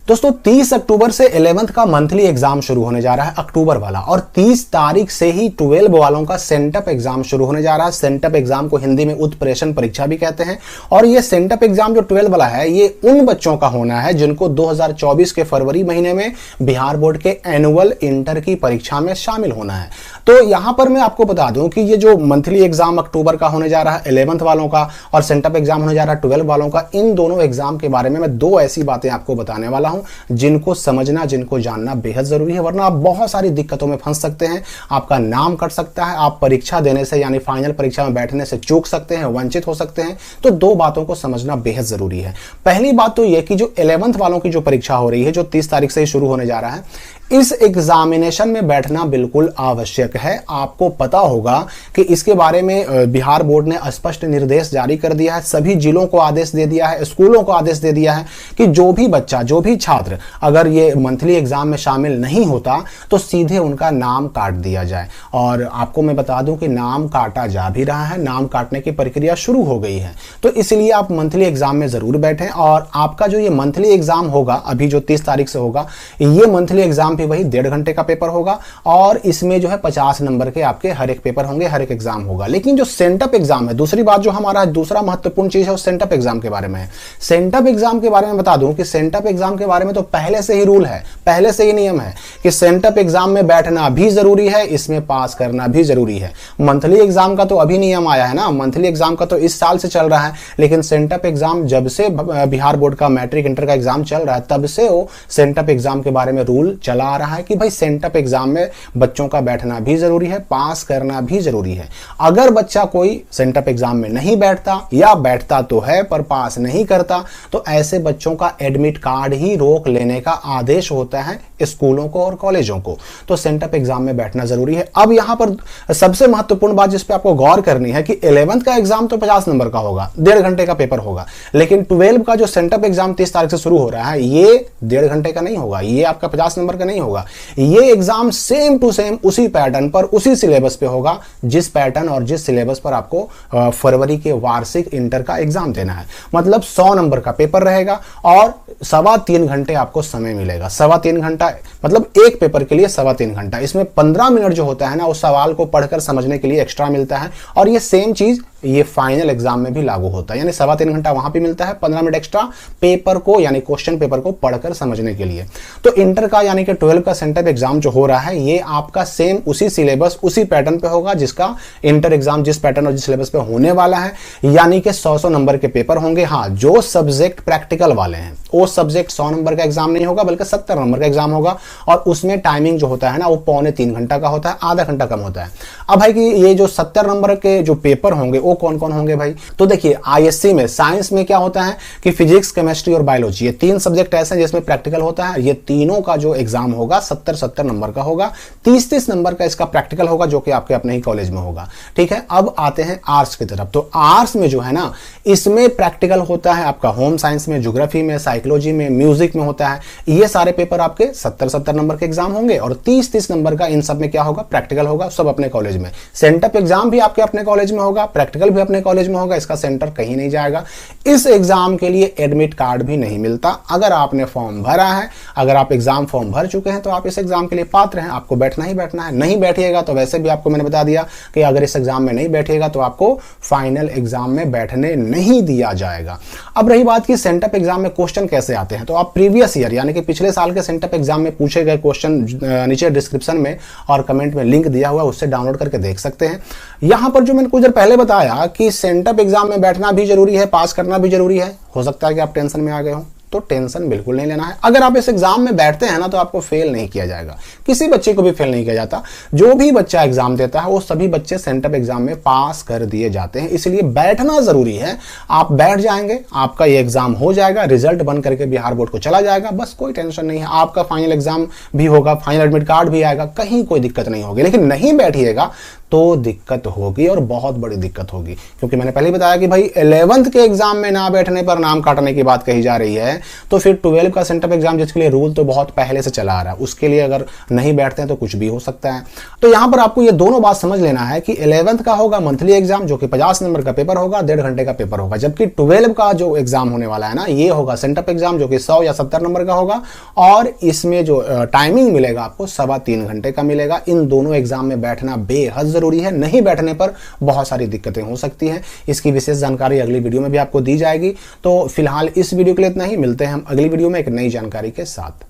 दोस्तों 30 अक्टूबर से 11th का मंथली एग्जाम शुरू होने जा रहा है, अक्टूबर वाला। और 30 तारीख से ही 12 वालों का सेंटअप एग्जाम शुरू होने जा रहा है। सेंटअप एग्जाम को हिंदी में उत्प्रेषण परीक्षा भी कहते हैं। और ये सेंटअप एग्जाम जो 12 वाला है, ये उन बच्चों का होना है जिनको 2024 के फरवरी महीने में बिहार बोर्ड के एनुअल इंटर की परीक्षा में शामिल होना है। तो यहां पर मैं आपको बता दूं कि ये जो मंथली एग्जाम अक्टूबर का होने जा रहा है 11th वालों का, और सेंटअप एग्जाम होने जा रहा है 12 वालों का, इन दोनों एग्जाम के बारे में मैं दो ऐसी बातें आपको बताने वाला हूं जिनको समझना, जिनको जानना बेहद जरूरी है, वरना आप बहुत सारी दिक्कतों में फंस सकते हैं। आपका नाम कट सकता है, आप परीक्षा देने से यानी फाइनल परीक्षा में बैठने से चूक सकते हैं, वंचित हो सकते हैं। तो दो बातों को समझना बेहद जरूरी है। पहली बात तो यह कि जो 11th वालों की जो परीक्षा हो रही है, जो 30 तारीख से ही शुरू होने जा रहा है, इस एग्जामिनेशन में बैठना बिल्कुल आवश्यक है। आपको पता होगा कि इसके बारे में बिहार बोर्ड ने स्पष्ट निर्देश जारी कर दिया है। सभी जिलों को आदेश दे दिया है, स्कूलों को आदेश दे दिया है कि जो भी बच्चा, जो भी छात्र अगर ये मंथली एग्जाम में शामिल नहीं होता तो सीधे उनका नाम काट दिया जाए। और आपको मैं बता दूं कि नाम काटा जा भी रहा है, नाम काटने की प्रक्रिया शुरू हो गई है। तो इसलिए आप मंथली एग्जाम में जरूर बैठें। और आपका जो ये मंथली एग्जाम होगा, अभी जो 30 तारीख से होगा, ये मंथली एग्जाम भी वही 1.5 घंटे का पेपर होगा। और इसमें जो है 50 नंबर के आपके हर एक पेपर होंगे, हर एक एग्जाम होगा। लेकिन जो सेंटअप एग्जाम है, दूसरी बात जो हमारा दूसरा महत्वपूर्ण चीज है वो सेंटअप एग्जाम के बारे में है। सेंटअप एग्जाम के बारे में बता दूं कि सेंटअप एग्जाम के बारे में तो पहले से ही रूल है, पहले से ही नियम है कि सेंटअप एग्जाम में बैठना भी जरूरी है, इसमें पास करना भी जरूरी है। मंथली एग्जाम का तो अभी नियम आया है ना, मंथली एग्जाम का तो इस साल से चल रहा है। लेकिन सेंटअप एग्जाम जब से बिहार बोर्ड का मैट्रिक इंटर का एग्जाम चल रहा है, तब से वो सेंटअप एग्जाम के बारे में रूल चला आ रहा है कि भाई सेंटअप एग्जाम में बच्चों का बैठना भी जरूरी है, पास करना भी जरूरी है। अगर बच्चा कोई सेंटअप एग्जाम में नहीं बैठता या बैठता तो है पर पास नहीं करता, तो ऐसे बच्चों का एडमिट कार्ड ही रोक लेने का आदेश होता है स्कूलों को और कॉलेजों को। तो सेंटअप एग्जाम में बैठना जरूरी है। अब यहां पर सबसे महत्वपूर्ण बात जिस पे आपको गौर करनी है कि 11th का एग्जाम तो 50 नंबर का होगा, 1.5 घंटे का पेपर होगा। लेकिन 12 का जो सेंटअप एग्जाम 30 तारीख से शुरू हो रहा है, ये 1.5 घंटे का नहीं होगा, ये आपका 50 नंबर का नहीं होगा। ये एग्जाम सेम टू सेम उसी पैटर्न पर, उसी सिलेबस पे होगा जिस पैटर्न और जिस सिलेबस पर आपको फरवरी के वार्षिक इंटर का एग्जाम देना है। मतलब 100 नंबर का पेपर रहेगा और 3.25 घंटे आपको समय मिलेगा। 3.25 घंटा मतलब एक पेपर के लिए 3.25 घंटा। इसमें 15 मिनट जो होता है ना, उस सवाल को पढ़कर समझने के लिए एक्स्ट्रा मिलता है। और ये सेम चीज ये फाइनल एग्जाम में भी लागू होता है, यानी 3.25 घंटा वहां पे मिलता है, 15 मिनट एक्स्ट्रा पेपर को यानी क्वेश्चन पेपर को पढ़कर समझने के लिए। तो इंटर का यानी कि 12 का सेंटअप एग्जाम जो हो रहा है, ये आपका सेम उसी सिलेबस, उसी पैटर्न पे होगा जिसका इंटर एग्जाम जिस पैटर्न और जिस सिलेबस पे होने वाला है। यानी कि 100 नंबर के पेपर होंगे। हाँ, जो सब्जेक्ट प्रैक्टिकल वाले हैं वो सब्जेक्ट 100 नंबर का एग्जाम नहीं होगा, बल्कि 70 नंबर का एग्जाम होगा। और उसमें टाइमिंग जो होता है ना, वो 2.25 घंटा का होता है, आधा घंटा कम होता है। अब भाई कि ये जो 70 नंबर के जो पेपर होंगे वो कौन कौन होंगे भाई? तो देखिए, आईएससी में साइंस में क्या होता है कि फिजिक्स, केमिस्ट्री और बायोलॉजी, ये 3 सब्जेक्ट ऐसे हैं जिसमें प्रैक्टिकल होता है। ये तीनों का जो एग्जाम होगा 70 नंबर का होगा। 30 नंबर का इसका प्रैक्टिकल होगा जो कि आपके अपने ही कॉलेज में होगा। ठीक है, अब आते हैं आर्ट्स की तरफ। तो आर्ट्स में जो है ना, इसमें प्रैक्टिकल होता है आपका होम साइंस में, ज्योग्राफी में, साइकोलॉजी में, म्यूजिक में होता है। ये सारे पेपर आपके 70 नंबर के एग्जाम होंगे। और 30 नंबर का इन सब में क्या होगा? प्रैक्टिकल होगा, सब अपने कॉलेज में। सेंटअप एग्जाम भी आपके अपने कॉलेज में होगा, प्रैक्टिकल भी अपने कॉलेज में होगा, इसका सेंटर कहीं नहीं जाएगा। इस एग्जाम के लिए एडमिट कार्ड भी नहीं मिलता। अगर आपने फॉर्म भरा है, अगर आप एग्जाम फॉर्म भर चुके हैं, तो आप इस एग्जाम के लिए पात्र हैं, आपको बैठना ही बैठना है। नहीं बैठिएगा तो वैसे भी आपको मैंने बता दिया कि अगर इस एग्जाम में नहीं बैठिएगा तो आपको फाइनल एग्जाम में बैठने नहीं दिया जाएगा। अब रही बात कि सेंटअप एग्जाम में क्वेश्चन कैसे आते हैं, तो आप प्रीवियस ईयर यानी कि पिछले साल के सेंटअप एग्जाम में पूछे गए क्वेश्चन नीचे डिस्क्रिप्शन में और कमेंट में लिंक दिया हुआ है, उससे डाउनलोड करके देख सकते हैं। यहां पर जो मैंने कुछ देर पहले बताया कि सेंटअप एग्जाम में बैठना भी जरूरी है, पास करना भी जरूरी है, हो सकता है कि आप टेंशन में आ गए हो, तो टेंशन बिल्कुल नहीं लेना है। अगर आप इस एग्जाम में बैठते हैं ना, तो आपको फेल नहीं किया जाएगा, किसी बच्चे को भी फेल नहीं किया जाता। जो भी बच्चा एग्जाम देता है वो सभी बच्चे सेंटअप एग्जाम में पास कर दिए जाते हैं। इसलिए बैठना जरूरी है। आप बैठ जाएंगे, आपका ये एग्जाम हो जाएगा, रिजल्ट बन करके बिहार बोर्ड को चला जाएगा, बस कोई टेंशन नहीं है। आपका फाइनल एग्जाम भी होगा, फाइनल एडमिट कार्ड भी आएगा, कहीं कोई दिक्कत नहीं होगी। लेकिन नहीं बैठिएगा तो दिक्कत होगी, और बहुत बड़ी दिक्कत होगी। क्योंकि मैंने पहले बताया कि भाई 11th के एग्जाम में ना बैठने पर नाम काटने की बात कही जा रही है, तो फिर 12 का सेंटअप एग्जाम जिसके लिए रूल तो बहुत पहले से चला आ रहा है, उसके लिए अगर नहीं बैठते हैं तो कुछ भी हो सकता है। तो यहां पर आपको ये दोनों बात समझ लेना है कि 11th का होगा मंथली एग्जाम जो कि 50 नंबर का पेपर होगा, 1.5 घंटे का पेपर होगा, जबकि 12 का जो एग्जाम होने वाला है ना, ये होगा सेंटअप एग्जाम जो कि 100 या 70 नंबर का होगा, और इसमें जो टाइमिंग मिलेगा आपको 3.25 घंटे का मिलेगा। इन दोनों एग्जाम में बैठना बेहद जरूरी है, नहीं बैठने पर बहुत सारी दिक्कतें हो सकती हैं। इसकी विशेष जानकारी अगली वीडियो में भी आपको दी जाएगी। तो फिलहाल इस वीडियो के लिए इतना ही, मिलते हैं हम अगली वीडियो में एक नई जानकारी के साथ।